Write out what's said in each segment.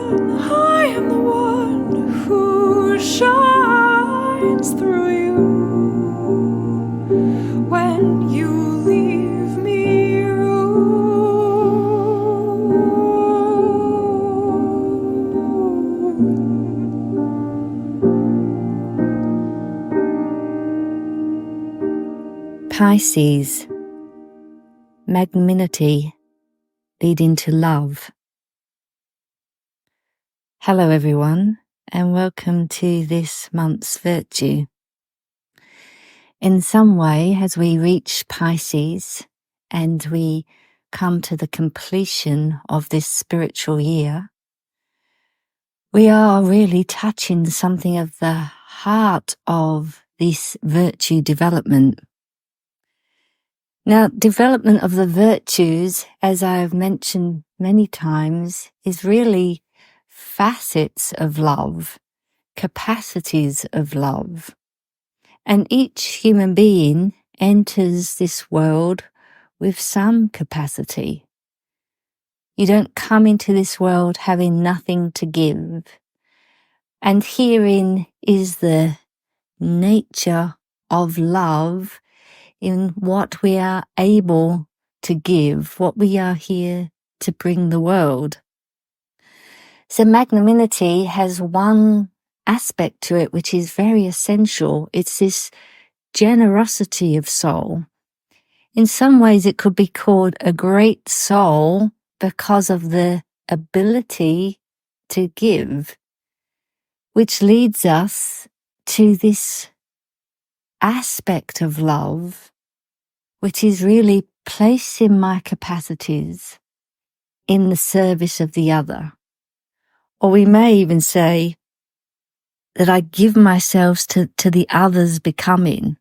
I am the one who shines through you when you leave me room. Pisces, magnanimity leading to love. Hello everyone, and welcome to this month's virtue. In some way, as we reach Pisces and we come to the completion of this spiritual year, we are really touching something of the heart of this virtue development. Now, development of the virtues, as I have mentioned many times, is really facets of love, capacities of love. And each human being enters this world with some capacity. You don't come into this world having nothing to give. And herein is the nature of love in what we are able to give, what we are here to bring the world. So magnanimity has one aspect to it which is very essential. It's this generosity of soul. In some ways it could be called a great soul because of the ability to give, which leads us to this aspect of love, which is really placing my capacities in the service of the other. Or we may even say that I give myself to the other's becoming,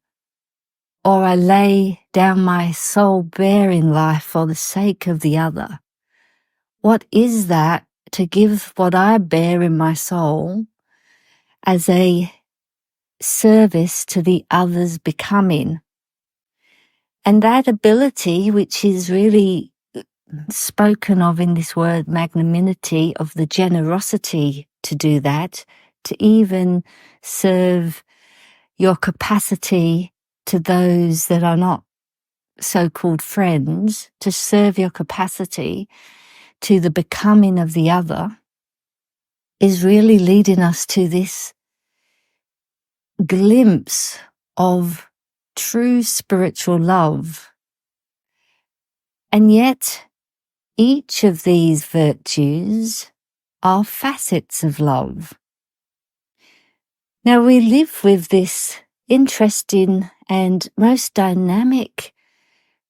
or I lay down my soul-bearing life for the sake of the other. What is that to give what I bear in my soul as a service to the other's becoming? And that ability, which is really spoken of in this word magnanimity, of the generosity to do that, to even serve your capacity to those that are not so-called friends, to serve your capacity to the becoming of the other, is really leading us to this glimpse of true spiritual love. And yet, each of these virtues are facets of love. Now, we live with this interesting and most dynamic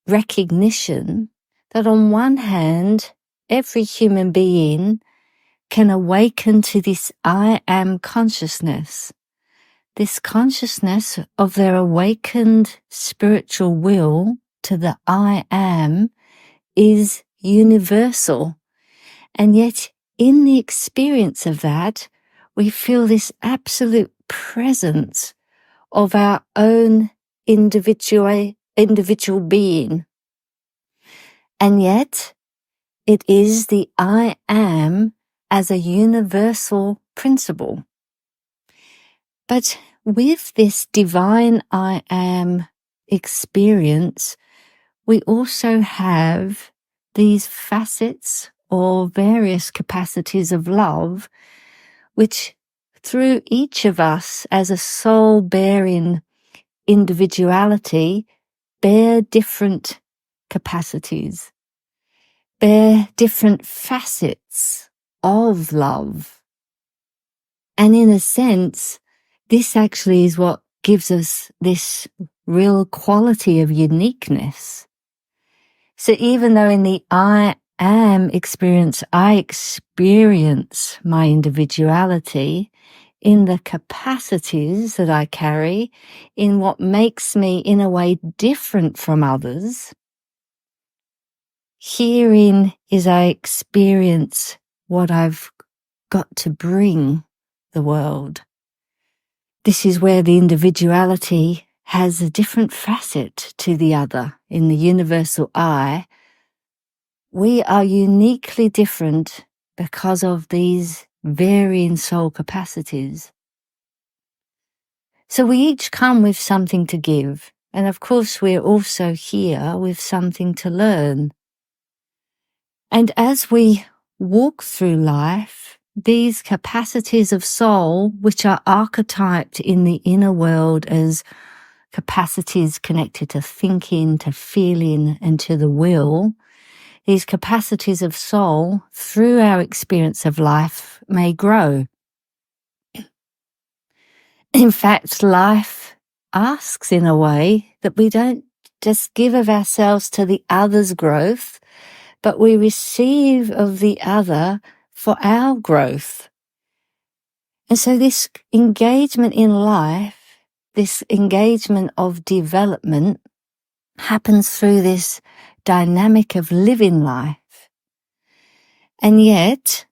recognition that on one hand, every human being can awaken to this I am consciousness, this consciousness of their awakened spiritual will to the I am is universal. And yet in the experience of that, we feel this absolute presence of our own individual being. And yet it is the I am as a universal principle. But with this divine I am experience, we also have these facets or various capacities of love, which through each of us as a soul-bearing individuality bear different capacities, bear different facets of love. And in a sense, this actually is what gives us this real quality of uniqueness. So even though in the I am experience, I experience my individuality in the capacities that I carry, in what makes me in a way different from others, herein is I experience what I've got to bring the world. This is where the individuality has a different facet to the other. In the universal I, we are uniquely different because of these varying soul capacities. So we each come with something to give. And of course, we're also here with something to learn. And as we walk through life, these capacities of soul, which are archetyped in the inner world as capacities connected to thinking, to feeling, and to the will, these capacities of soul, through our experience of life, may grow. In fact, life asks in a way that we don't just give of ourselves to the other's growth, but we receive of the other for our growth. And so this engagement in life, this engagement of development, happens through this dynamic of living life. And yet,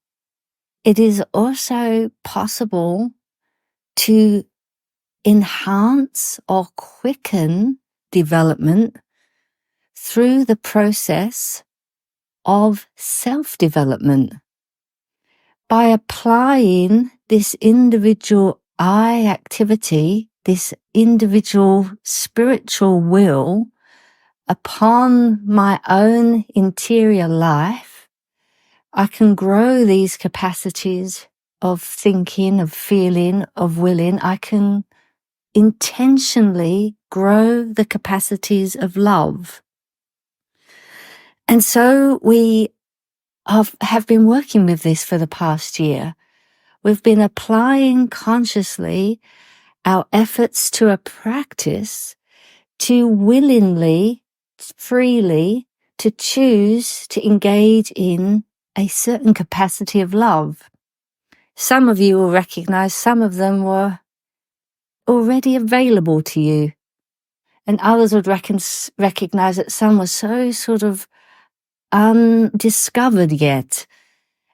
it is also possible to enhance or quicken development through the process of self-development. By applying this individual I activity, this individual spiritual will upon my own interior life, I can grow these capacities of thinking, of feeling, of willing. I can intentionally grow the capacities of love. And so we have been working with this for the past year. We've been applying consciously our efforts to a practice to willingly, freely, to choose to engage in a certain capacity of love. Some of you will recognize some of them were already available to you, and others would recognize that some were so sort of undiscovered yet,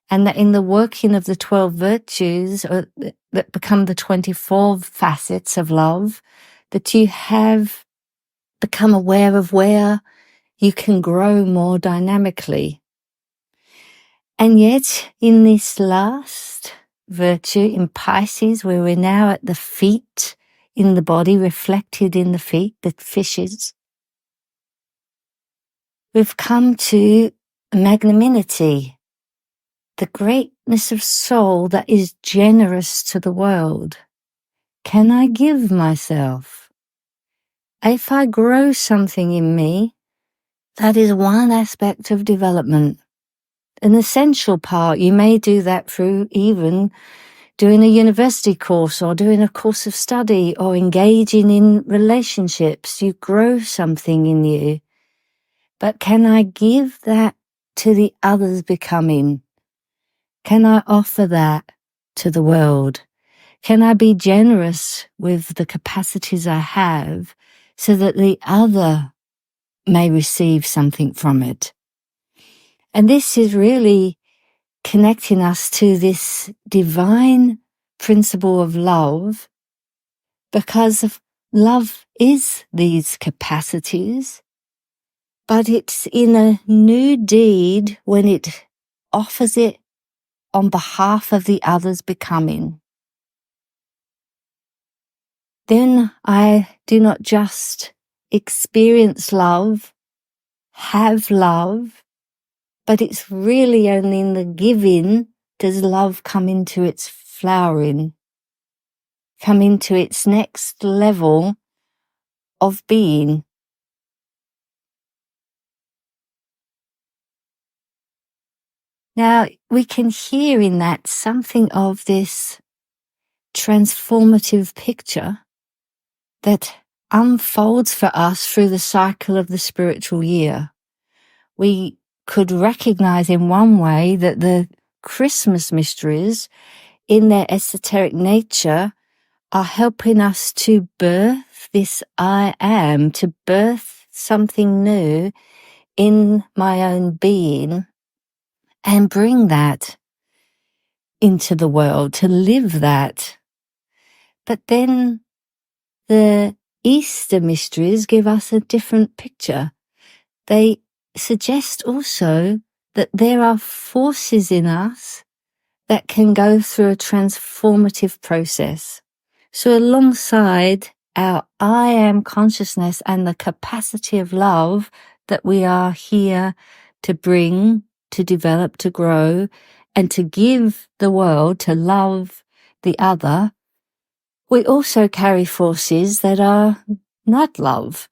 and that in the working of the 12 virtues that become the 24 facets of love, that you have become aware of where you can grow more dynamically. And yet, in this last virtue, in Pisces, where we're now at the feet, in the body, reflected in the feet, the fishes, we've come to magnanimity, the greatness of soul that is generous to the world. Can I give myself? If I grow something in me, that is one aspect of development. An essential part. You may do that through even doing a university course or doing a course of study or engaging in relationships. You grow something in you. But can I give that to the others becoming? Can I offer that to the world? Can I be generous with the capacities I have so that the other may receive something from it? And this is really connecting us to this divine principle of love, because love is these capacities, but it's in a new deed when it offers it on behalf of the others becoming. Then I do not just experience love, have love, but it's really only in the giving does love come into its flowering, come into its next level of being. Now, we can hear in that something of this transformative picture that unfolds for us through the cycle of the spiritual year. We could recognize in one way that the Christmas mysteries, in their esoteric nature, are helping us to birth this I am, to birth something new in my own being and bring that into the world, to live that. But then the Easter mysteries give us a different picture. They suggest also that there are forces in us that can go through a transformative process. So alongside our I am consciousness and the capacity of love that we are here to bring, to develop, to grow, and to give the world, to love the other, we also carry forces that are not love,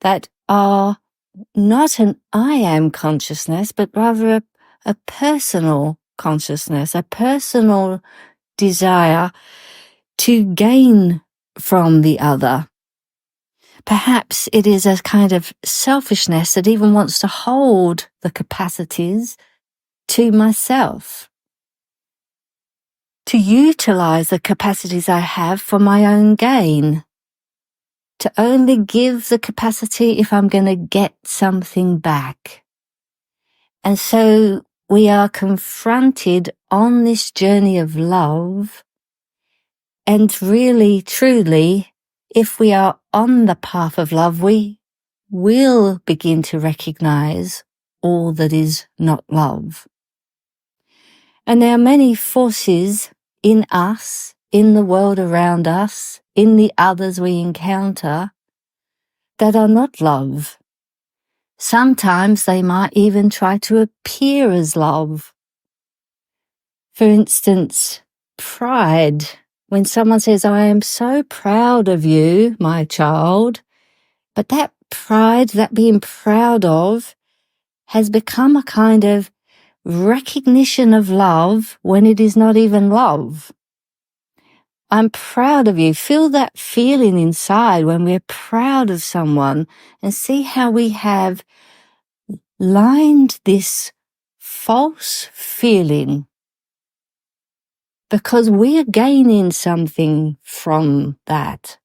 that are not an I am consciousness, but rather a personal consciousness, a personal desire to gain from the other. Perhaps it is a kind of selfishness that even wants to hold the capacities to myself, to utilize the capacities I have for my own gain, to only give the capacity if I'm going to get something back. And so we are confronted on this journey of love, and really, truly, if we are on the path of love, we will begin to recognize all that is not love. And there are many forces in us, in the world around us, in the others we encounter, that are not love. Sometimes they might even try to appear as love. For instance, pride. When someone says, I am so proud of you, my child, but that pride, that being proud of, has become a kind of recognition of love when it is not even love. I'm proud of you. Feel that feeling inside when we're proud of someone, and see how we have lined this false feeling because we're gaining something from that.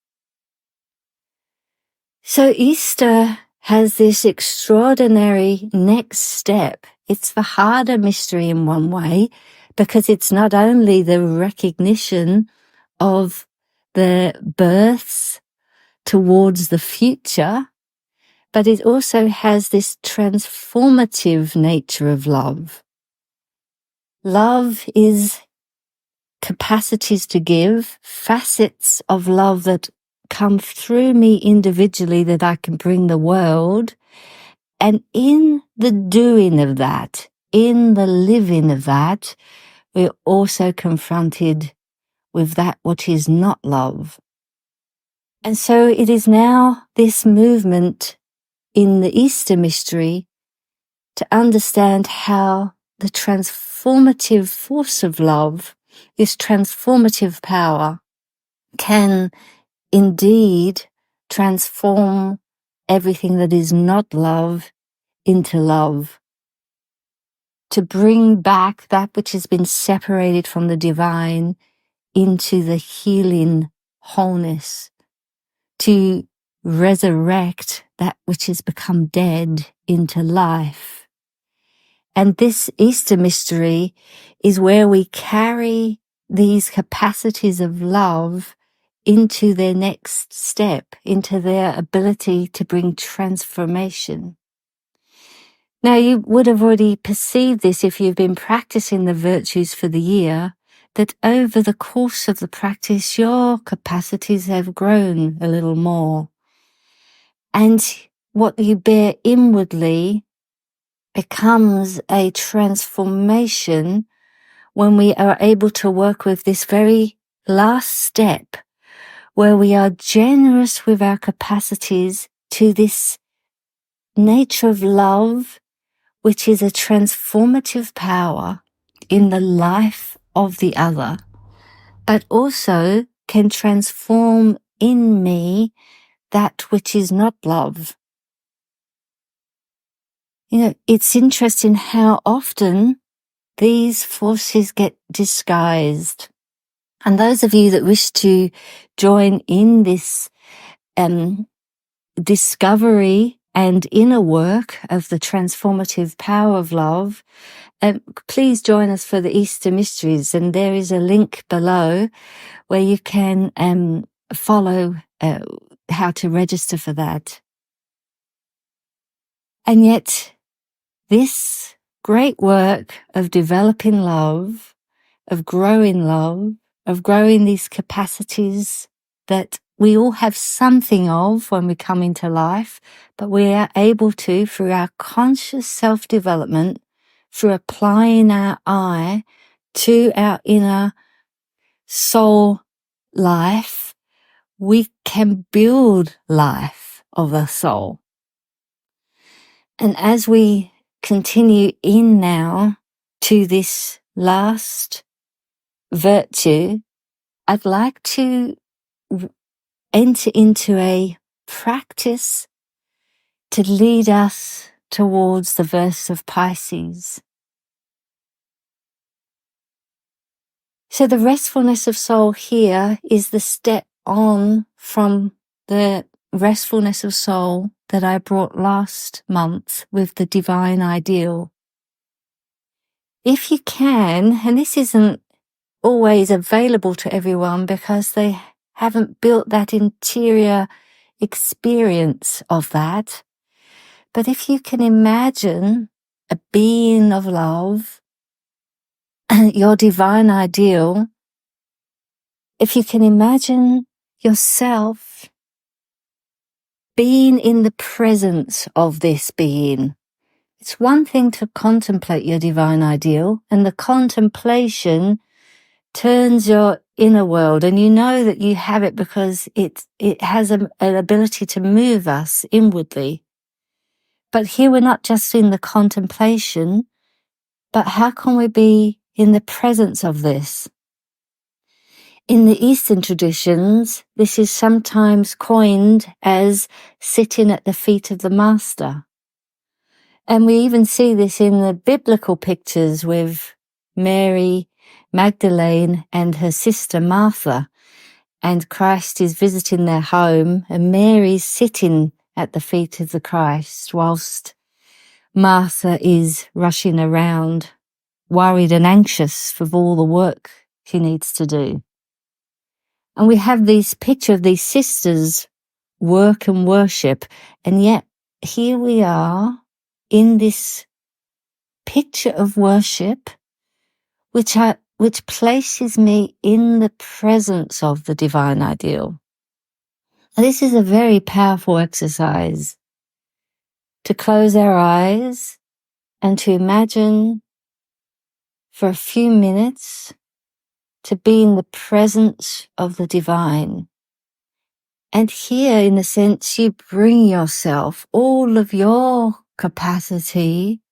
So Easter has this extraordinary next step. It's the harder mystery in one way, because it's not only the recognition of the births towards the future, but it also has this transformative nature of love. Love is capacities to give, facets of love that come through me individually that I can bring the world. And in the doing of that, in the living of that, we're also confronted with that which is not love. And so it is now this movement in the Easter mystery to understand how the transformative force of love, this transformative power, can indeed transform everything that is not love into love, to bring back that which has been separated from the divine into the healing wholeness, to resurrect that which has become dead into life. And this Easter mystery is where we carry these capacities of love into their next step, into their ability to bring transformation. Now, you would have already perceived this if you've been practicing the virtues for the year, that over the course of the practice, your capacities have grown a little more. And what you bear inwardly becomes a transformation when we are able to work with this very last step, where we are generous with our capacities to this nature of love, which is a transformative power in the life of the other, but also can transform in me that which is not love. You know, it's interesting how often these forces get disguised. And those of you that wish to join in this discovery and inner work of the transformative power of love, please join us for the Easter Mysteries. And there is a link below where you can follow how to register for that. And yet, this great work of developing love, of growing these capacities that we all have something of when we come into life, but we are able to, through our conscious self-development, through applying our eye to our inner soul life, we can build life of the soul. And as we continue in now to this last virtue, I'd like to enter into a practice to lead us towards the verse of Pisces. So the restfulness of soul here is the step on from the restfulness of soul that I brought last month with the divine ideal. If you can, and this isn't always available to everyone because they haven't built that interior experience of that, but if you can imagine a being of love, your divine ideal, if you can imagine yourself being in the presence of this being. It's one thing to contemplate your divine ideal, and the contemplation turns your inner world, and you know that you have it because it has an ability to move us inwardly. But here we're not just in the contemplation, but how can we be in the presence of this? In the Eastern traditions, this is sometimes coined as sitting at the feet of the Master. And we even see this in the biblical pictures with Mary Magdalene and her sister Martha. And Christ is visiting their home, and Mary's sitting at the feet of the Christ whilst Martha is rushing around, worried and anxious for all the work she needs to do. And we have this picture of these sisters work and worship, and yet here we are in this picture of worship, which places me in the presence of the divine ideal. And this is a very powerful exercise to close our eyes and to imagine for a few minutes to be in the presence of the divine. And here, in a sense, you bring yourself, all of your capacity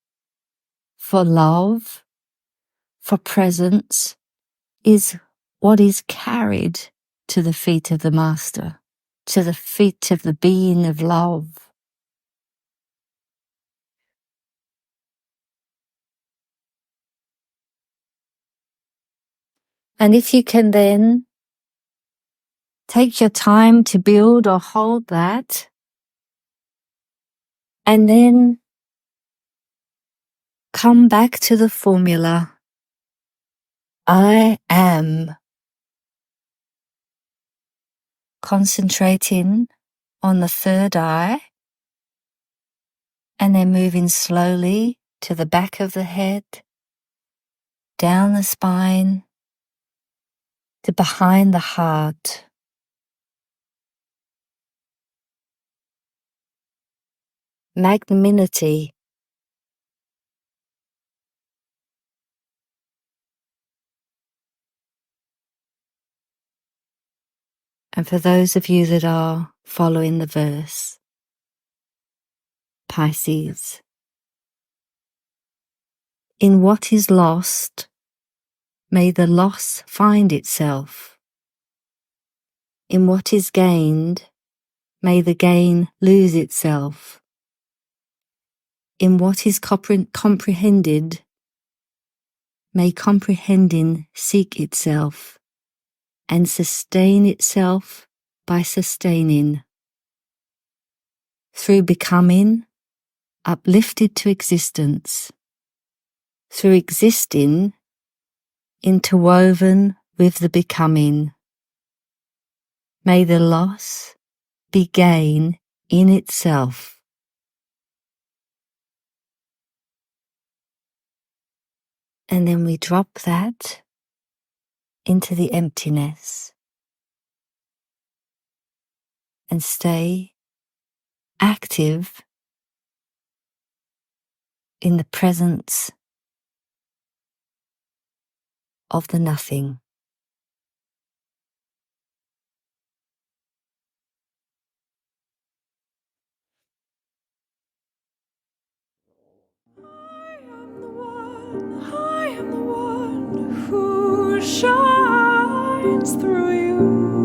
for love, for presence, is what is carried to the feet of the Master, to the feet of the being of love. And if you can then take your time to build or hold that, and then come back to the formula, I am. Concentrating on the third eye, and then moving slowly to the back of the head, down the spine, to behind the heart. Magnanimity. And for those of you that are following the verse, Pisces. In what is lost, may the loss find itself. In what is gained, may the gain lose itself. In what is comprehended, may comprehending seek itself, and sustain itself by sustaining. Through becoming, uplifted to existence. Through existing, interwoven with the becoming. May the loss be gain in itself. And then we drop that into the emptiness and stay active in the presence of the nothing. I am the one who shines through you.